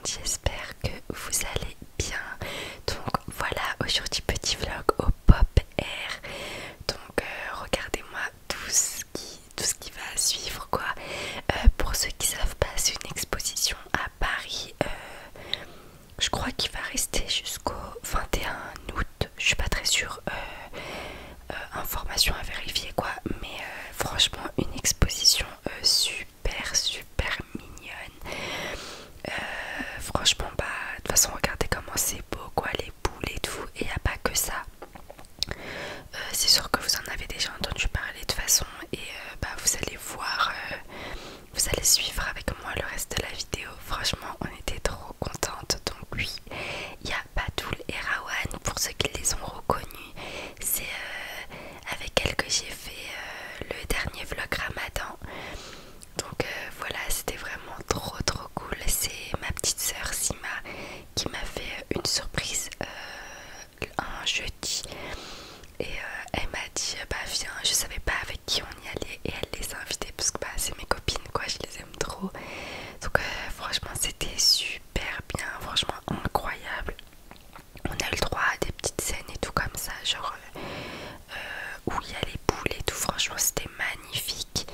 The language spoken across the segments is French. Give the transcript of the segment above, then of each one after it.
j'espère que vous allez bien. Donc voilà, aujourd'hui petit vlog au Pop Air. Donc regardez-moi tout ce qui va suivre quoi. Pour ceux qui savent pas, c'est une exposition à Paris. Je crois qu'il va rester jusqu'au 21 août. Je suis pas très sûre. Information à vérifier quoi. Mais franchement une exposition super mignonne. Franchement bah de toute façon regardez comment c'est beau quoi, les boules et tout, et y a pas que ça. C'est sûr que vous en avez déjà entendu parler de toute façon, et bah vous allez voir, vous allez suivre avec moi le reste de la vidéo. Franchement on était trop contentes. Donc oui, il y a Batoul et Rawan, pour ceux qui les ont reconnus, c'est avec elle que j'ai fait le dernier vlog Ramadan. Donc voilà, c'était vraiment trop cool. C'est ma petite sœur Sima qui m'a fait une surprise un jeudi, et elle m'a dit bah viens, je savais pas avec qui on y allait, et elle les a invités parce que bah c'est mes copines quoi, je les aime trop. Donc franchement c'était super bien, franchement incroyable. On a eu le droit à des petites scènes et tout comme ça, genre où il y a les poules et tout. Franchement c'était magnifique,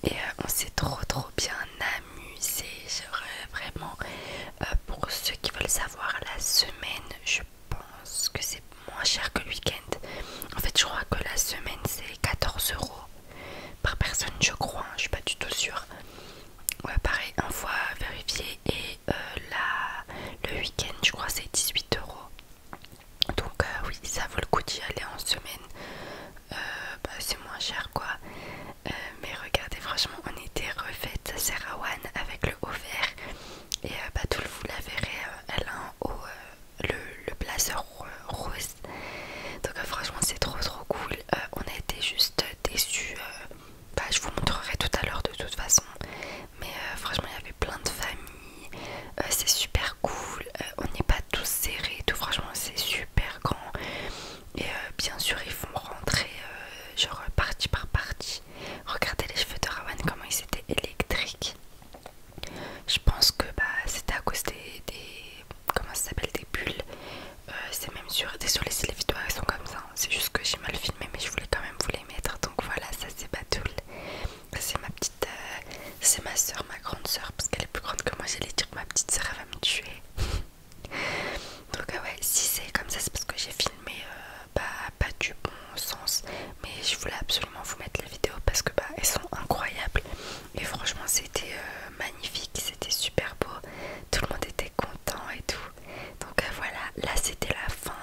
et on s'est trop bien amusé. Genre vraiment, pour ceux qui veulent savoir, la semaine je pense que c'est moins cher que le week-end. En fait je crois que la semaine c'est 14 € par personne, je crois, hein, je suis pas du tout sûre. Ouais pareil, un fois vérifié. Et le week-end je crois c'est 18 €. Donc oui, ça vaut le coup d'y aller en semaine. Bah, c'est moins cher quoi. Mais regardez, franchement on était refaites. Ça c'est Rawan avec le haut vert, et Batoul vous la verrez, elle a un haut, le blazer rose. Donc franchement c'est trop cool. On a été juste déçus. Bah, je vous montrerai tout à l'heure de toute façon. Mais franchement il y avait plein de familles. C'est super cool. On n'est pas tous serrés et tout. Franchement c'est super grand. Et bien sûr ils font rentrer genre partie par partie. Regardez les cheveux de Rawan, comment ils étaient électriques. Je pense que bah c'était à cause des comment ça s'appelle, des bulles. C'est même sûr, désolé si les vidéos elles sont comme ça, hein. C'est juste que j'ai mal filmé, mais je voulais quand même vous les mettre. Donc voilà, ça c'est Batoul. Ça c'est ma petite, c'est ma soeur, ma grande soeur, parce qu'elle est plus grande que moi. J'allais dire que ma petite soeur elle va me tuer. Donc ouais, si c'est comme ça c'est parce que j'ai filmé pas du bon sens. Mais je voulais absolument vous mettre les vidéos parce que bah elles sont incroyables. Et franchement c'était magnifique, c'était super beau. Tout le monde était content et tout. Donc voilà, là c'était la fin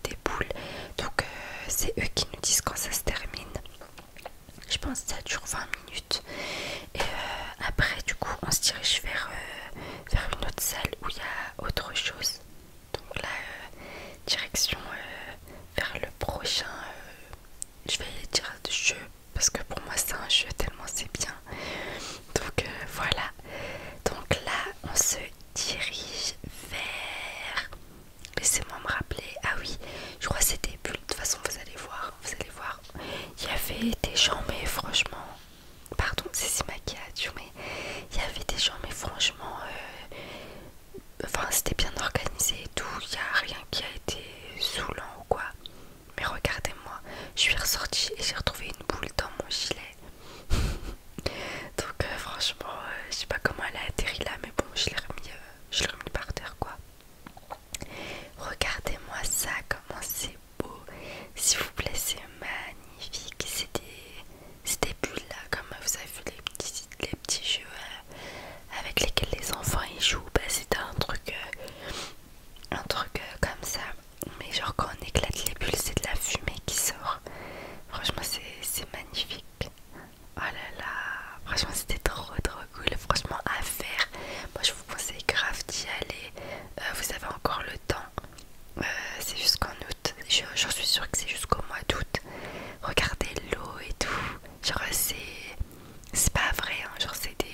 des boules. Donc c'est eux qui nous disent quand ça se termine. Je pense que ça dure 20 minutes. Et après du coup on se dirige vers une autre salle où il y a autre chose. Donc là direction vers le prochain, je vais dire jeu, parce que pour moi c'est un jeu tellement c'est bien. Donc voilà. Donc là on se dirige vers, laissez-moi me rappeler. Ah oui, je crois que c'était bulles. De toute façon vous allez voir, il y avait des gens, mais franchement, pardon c'est Sima qui a dit, mais il y avait des gens, mais franchement enfin c'était bien organisé et tout, il n'y a rien qui a été saoulant ou quoi. Mais regardez-moi, je suis ressortie et j'ai retrouvé une boule dans mon gilet. Donc franchement je sais pas comment elle a atterri là, mais bon je l'ai remis par terre quoi. Regardez-moi ça, comment c'est beau, s'il vous plaît, c'est magnifique. C'est des bulles là, comme vous avez vu les petits jeux avec lesquels les enfants ils jouent. Bah c'était un truc comme ça, mais genre quand on éclate les bulles c'est de la fumée qui sort. Franchement c'est magnifique. Oh là là, franchement c'était trop cool. Franchement à faire, moi je vous conseille grave d'y aller. Vous avez encore le temps. C'est jusqu'en août. J'en suis sûre que c'est jusqu'au mois d'août. Regardez l'eau et tout. Genre c'est pas vrai hein. Genre c'est des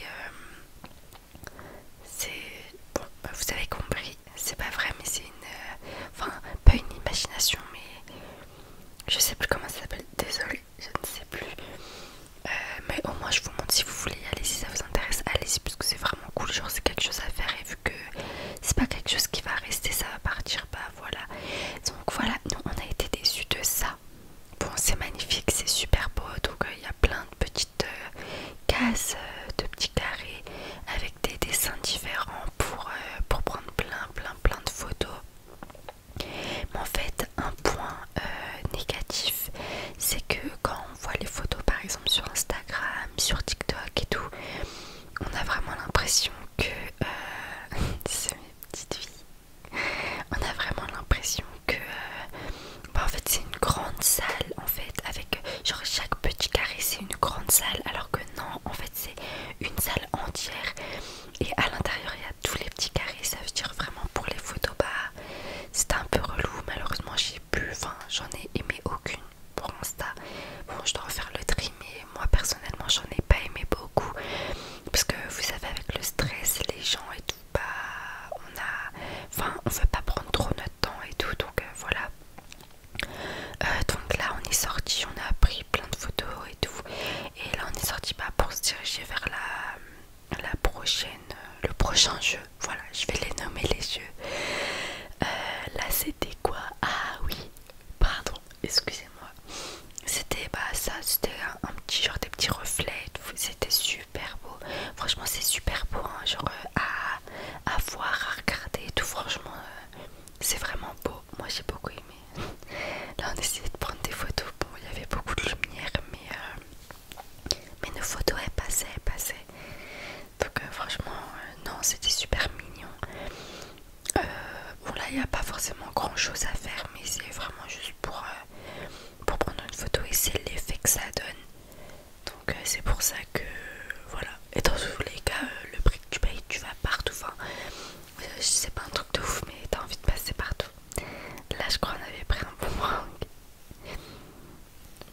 le prochain jeu. Voilà, je vais les nommer les jeux. Là c'était quoi? Ah oui, pardon, excusez-moi. C'était bah ça, c'était un petit genre des petits reflets, c'était super beau. Franchement c'est super beau, hein, genre à voir, à regarder et tout, franchement c'est vraiment beau. Moi j'ai beaucoup aimé. Là on essayait de prendre des photos, bon il y avait beaucoup de lumière mais nos photos elles passaient, elles passaient. Donc franchement non c'était super mignon. Bon là il n'y a pas forcément grand chose à faire, mais c'est vraiment juste pour prendre une photo et c'est l'effet que ça donne. Donc c'est pour ça que voilà. Et dans tous les cas le prix que tu payes tu vas partout. Enfin c'est pas un truc de ouf mais t'as envie de passer partout. Là je crois qu'on avait pris un boomerang.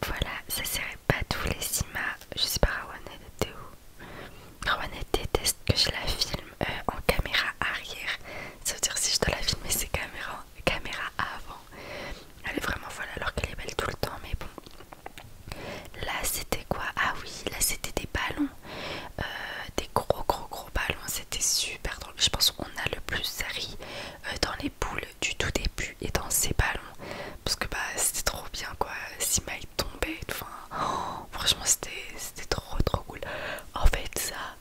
Voilà, ça serait pas tous les cimas. Je sais pas Rawan elle était où. Rawan elle déteste que je la filme en caméra arrière. Ça veut dire si je dois la filmer c'est caméra avant. Elle est vraiment folle alors qu'elle est belle tout le temps, mais bon. Là c'était quoi? Ah oui, là c'était des ballons. Des gros ballons, c'était super drôle. Je pense qu'on a le plus ri dans les poules du tout début et dans ces ballons. Parce que bah c'était trop bien quoi. Sima il tombait, enfin franchement c'était trop cool. En fait ça,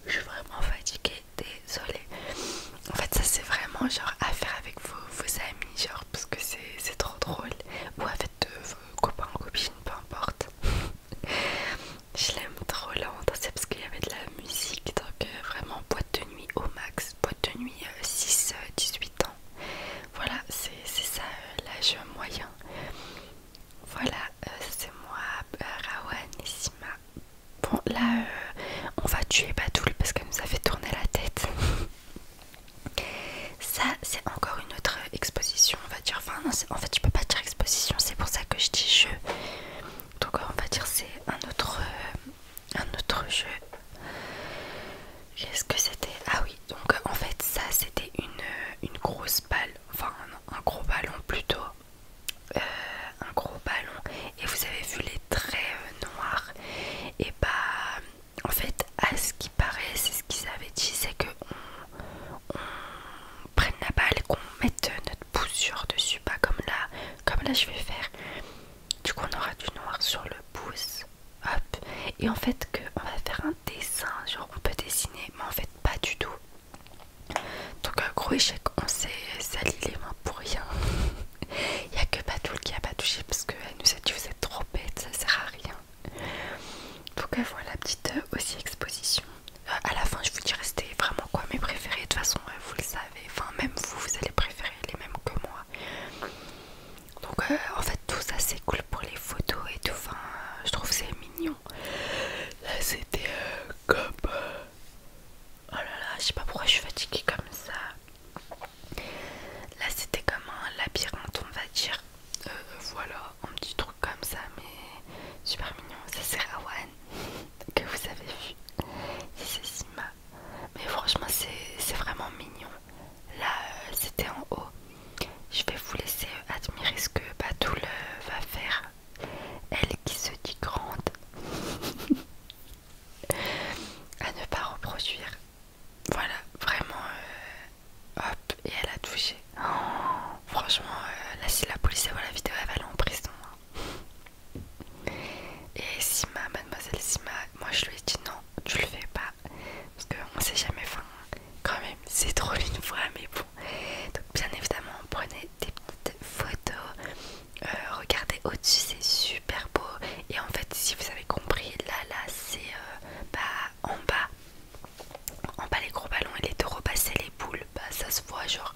je suis vraiment fatiguée, désolée. En fait ça c'est vraiment genre à faire avec vos amis, genre parce que c'est trop drôle. Ou avec vos copains ou copines, peu importe. Je l'aime trop là, c'est parce qu'il y avait de la musique, donc vraiment boîte de nuit au max, boîte de nuit 6-18 ans. Voilà, c'est ça l'âge moyen. Voilà, c'est moi, Rawan et Sima. Bon là, on va tuer Badoul parce qu'elle nous a fait tourner la tête. Ça, c'est encore une autre exposition, on va dire. Enfin non, en fait je peux pas dire exposition, c'est pour ça que je dis jeu. Donc on va dire c'est un autre jeu. Qu'est-ce que c'était? Ah oui, donc en fait ça c'était une grosse balle, enfin un gros ballon plutôt. Un gros ballon et vous avez vu les traits noirs. Et bah en fait à ce qui paraît, c'est ce qu'ils avaient dit, c'est que on prenne la balle et qu'on mette notre pouce genre dessus, pas comme là je vais faire. Du coup on aura du noir sur le pouce, hop, et en fait que on va faire un dessin, genre on peut dessiner mais en fait pas du tout. Donc un gros échec, on s'est sali les mains pour rien. Il n'y a que Badoul qui a pas touché parce qu'elle nous a dit vous êtes trop bête, ça sert à rien. Donc voilà, petite aussi exposition. À la fin je vous dirai c'était vraiment quoi mes préférés. De toute façon vous le savez, enfin même vous allez préférer les mêmes que moi. Donc en fait tout ça c'est cool pour les photos et tout, enfin je trouve c'est mignon. Là c'était comme... Oh là là, je sais pas pourquoi je suis fatiguée comme ça. Là c'était comme un labyrinthe on va dire. Voilà, un petit truc comme ça mais super mignon. Ça c'est Rawan que vous avez vu. Et c'est Sima. Mais franchement c'est vraiment mignon. Là c'était en haut. Je vais vous laisser admirer ce que Badoul va faire. Elle qui se dit grande. À ne pas reproduire. Voilà, vraiment hop, et elle a touché. Oh, franchement là si la police voit la vidéo elle va aller en prison, hein. Et Sima, mademoiselle Sima, moi je lui ai dit non, tu le fais pas parce qu'on sait jamais, enfin quand même c'est drôle une fois mais bon. Donc bien évidemment on prenait des petites photos, regardez au-dessus c'est super beau. Et en fait si vous avez compris là c'est bah en bas les gros ballons et les taureaux, bah c'est les boules, bah ça se voit genre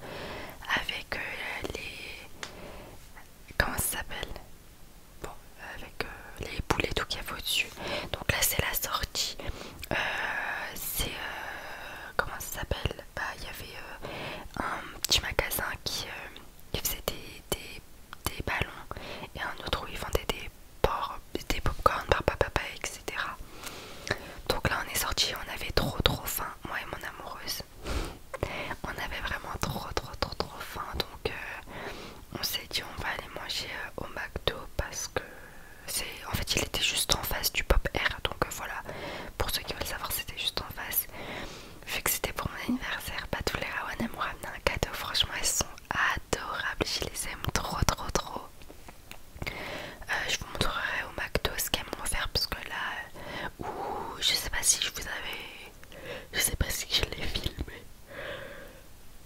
anniversaire, bah, tous les Rawan elles m'ont ramené un cadeau. Franchement, elles sont adorables. Je les aime trop, trop, trop. Je vous montrerai au McDo ce qu'elles m'ont offert parce que là, ouh, je sais pas si je vous avais. Je sais pas si je l'ai filmé.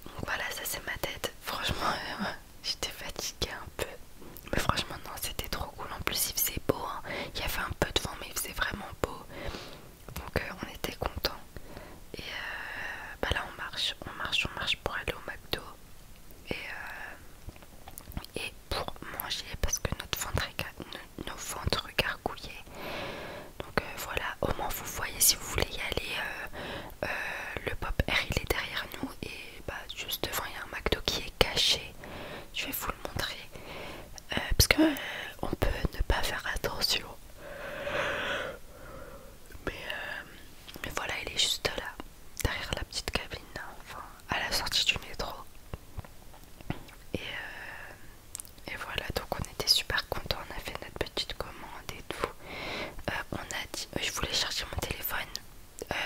Donc voilà, ça c'est ma tête. Franchement, j'étais fatiguée un peu. Mais franchement, non, c'était trop cool. En plus, il faisait beau. Hein. Il y avait un peu de vent, mais il faisait vraiment beau. Donc on était contents. Et bah là, on marche pour aller au McDo. Et pour manger parce que nos ventres gargouillaient. Donc voilà, au moins vous voyez si vous voulez y aller. Le Pop Air il est derrière nous et bah juste devant il y a un McDo qui est caché. Je vais vous le montrer parce que on peut ne pas faire attention. Mais voilà, il est juste là, derrière la petite cabine, enfin à la sortie du métro. Et voilà, donc on était super contents, on a fait notre petite commande et tout. On a dit, je voulais charger mon téléphone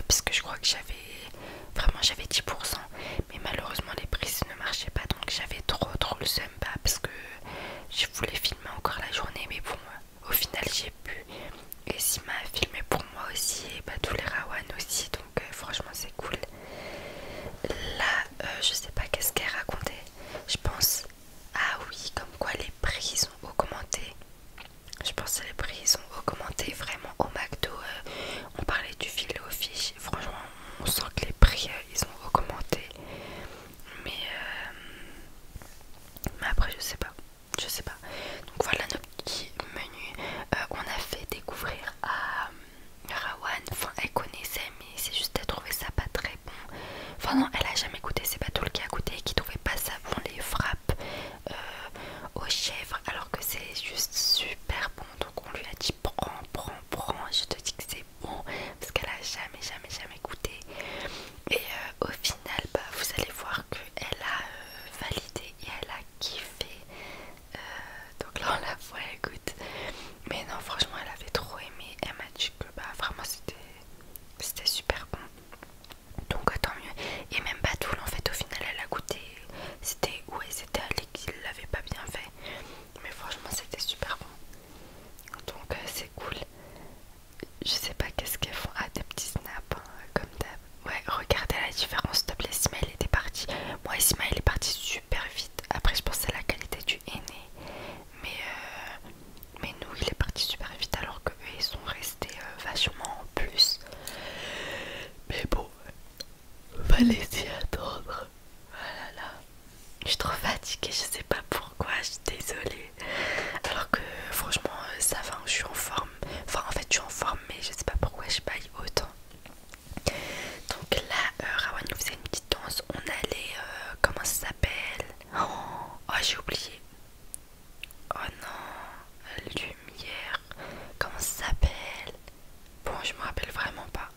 parce que je crois que j'avais 10%, mais malheureusement les prises ne marchaient pas, donc j'avais trop le seum parce que je voulais filmer encore la journée, mais bon, au final j'ai pu. Et Sima a filmé pour moi aussi, et bah, tous les Rawan aussi, donc franchement c'est cool. Là, je sais pas qu'est-ce qu'elle racontait. Je pense, ah oui, comme quoi les prix ont augmenté. Je pense que les prix ont augmenté vraiment au McDo. On parlait du filet au fish. Franchement, on sent que les prix ils ont augmenté. Mais après, je sais pas. Je sais pas. Donc voilà notre petit menu. On a fait découvrir à Rawan. Enfin, elle connaissait, mais c'est juste qu'elle trouvait ça pas très bon. Enfin, non, elle a jamais goûté. C'est pas tout le qui a goûté et qui trouvait pas ça bon. Les frappes aux chèvres, alors que c'est juste super bon. Donc on lui a dit prends. Je te dis que c'est bon parce qu'elle a jamais goûté. Et au final, bah, vous allez voir qu'elle a validé et elle a kiffé. Donc là on la voit, elle goûte. Mais non, franchement, elle avait trop aimé. Elle m'a dit que bah, vraiment c'était super bon. Donc tant mieux. Et même Batoul, en fait, au final, elle a goûté. C'était Ali qui l'avait pas bien fait. Mais franchement, c'était super bon. Donc c'est cool. Je sais pas qu'est-ce qu'elles font. Ah, des petits snaps, hein, comme d'hab. Ouais, regardez la différence, s'il te plaît. Ismaël était parti. Moi, Ismaël est parti super vite. Après, je pense que c'est la qualité du henné. Mais nous, il est parti super vite alors que eux, ils sont restés vachement en plus. Mais bon, fallait s'y attendre. Voilà, là. Je suis trop fatiguée, je sais pas pourquoi, je suis désolée. Alors que franchement, ça va, je suis en forme. Enfin, en fait, je suis en forme, mais je sais pas pourquoi je baille autant. Donc là, Rawan nous faisait une petite danse. On allait, comment ça s'appelle? Oh, j'ai oublié. Oh non, lumière. Comment ça s'appelle? Bon, je me rappelle vraiment pas.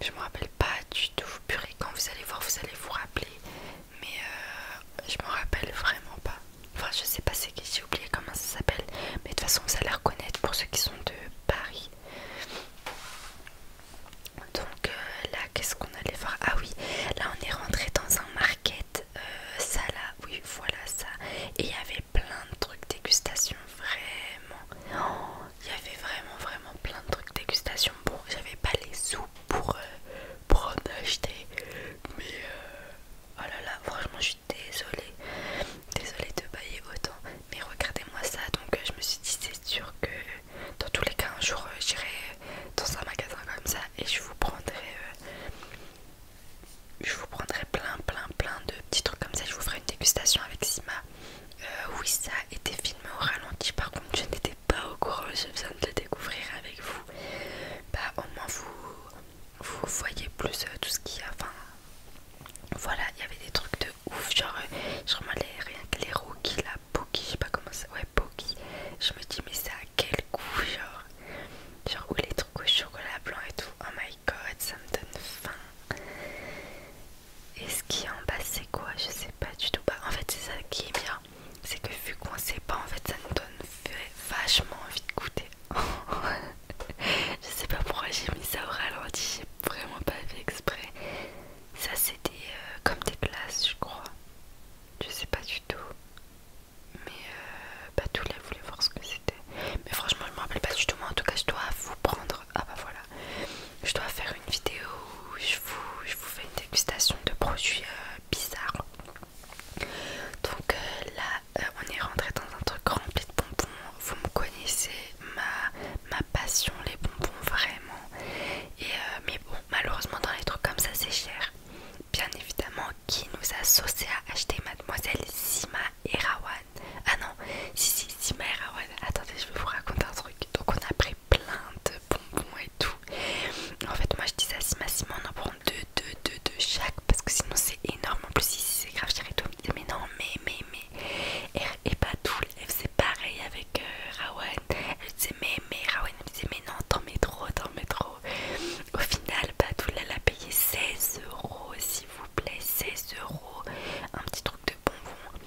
Je me rappelle pas du tout. Purée, quand vous allez voir, vous allez vous rappeler. Mais je me rappelle vraiment pas. Enfin, je sais pas c'est qui, j'ai oublié comment ça s'appelle. Mais de toute façon, vous allez reconnaître pour ceux qui sont de Paris. Donc là, qu'est-ce qu'on allait voir? Ah oui, là on est rentré dans un market. Ça là, oui, voilà ça. Et il y avait plein de trucs dégustation, vraiment. Oh, il y avait vraiment plein de trucs dégustation. Bon, j'avais pas les sous pour en acheter. Mais oh là là, franchement, je suis désolée de bailler autant. Mais regardez-moi ça. Donc je me suis dit, c'est sûr que dans tous les cas, un jour, j'irai dans un magasin comme ça et je vous prendrai plein de petits trucs comme ça. Je vous ferai une dégustation avec Sima. Oui, ça a été filmé au ralenti. Par contre, je n'étais pas au courant. Je viens de le découvrir avec vous. Bah, au moins vous voyez plus tout ce qu'il y a. Enfin, voilà, il y avait des trucs de ouf. Genre rien que les rookies, la Poki, je sais pas comment ça. Ouais, Poki. Je me dis, mais ça a quel goût, genre ou les trucs au chocolat blanc et tout. Oh my god, ça me donne faim. Et ce qui est en bas, c'est quoi? Je sais pas du tout. Bah, en fait, c'est ça qui est bien. C'est que vu qu'on sait pas, en fait, ça nous donne vachement envie de goûter. Je sais pas pourquoi j'ai mis ça au ralenti. J'ai vraiment pas fait exprès. Ça, c'est des saucé à acheter Mademoiselle Sima et Rawan. Ah non, si, Sima et Rawan. Attendez, je vais vous raconter un truc. Donc on a pris plein de bonbons et tout. En fait, moi je disais à Sima, on en prend deux chaque parce que sinon c'est énorme. En plus, ici c'est grave cher et tout. Elle me disait, mais non, mais. Et Padoul, elle faisait pareil avec Rawan. Elle disait, mais Rawan, elle me disait, mais non, t'en mets trop. Au final, Padoul, elle a payé 16 euros, s'il vous plaît, 16 euros. Un petit truc de bonbons.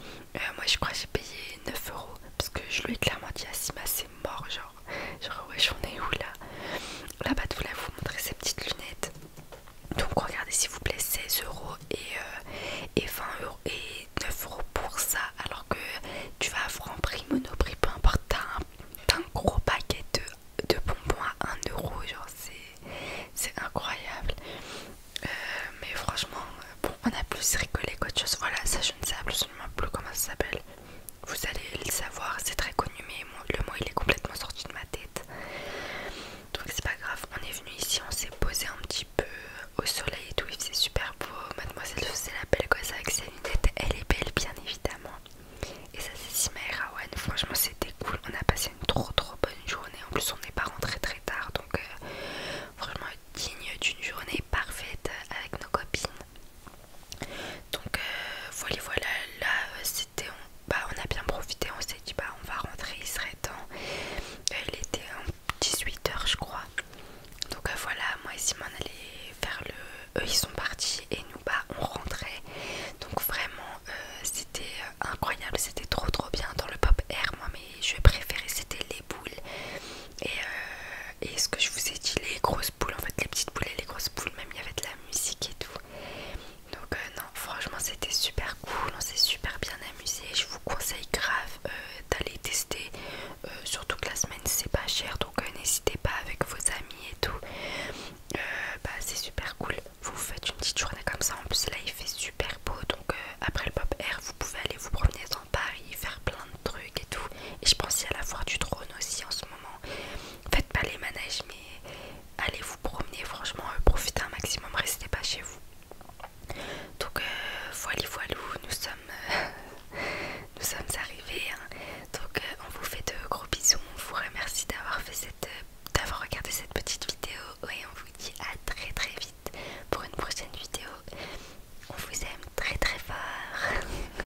Moi, je crois que j'ai payé 9 euros parce que je lui ai clairement dit à Sima, c'est mort, genre ouais, j'en ai où là? Là, Padoul, elle vous montrer ses petites lunettes. Donc regardez s'il vous plaît 16 euros et 20 euros et 9 euros pour ça, alors que tu vas à Franprix, Monoprix, peu importe, t'as un gros paquet de bonbons à 1 euro, genre c'est incroyable. Mais franchement, bon, on a plus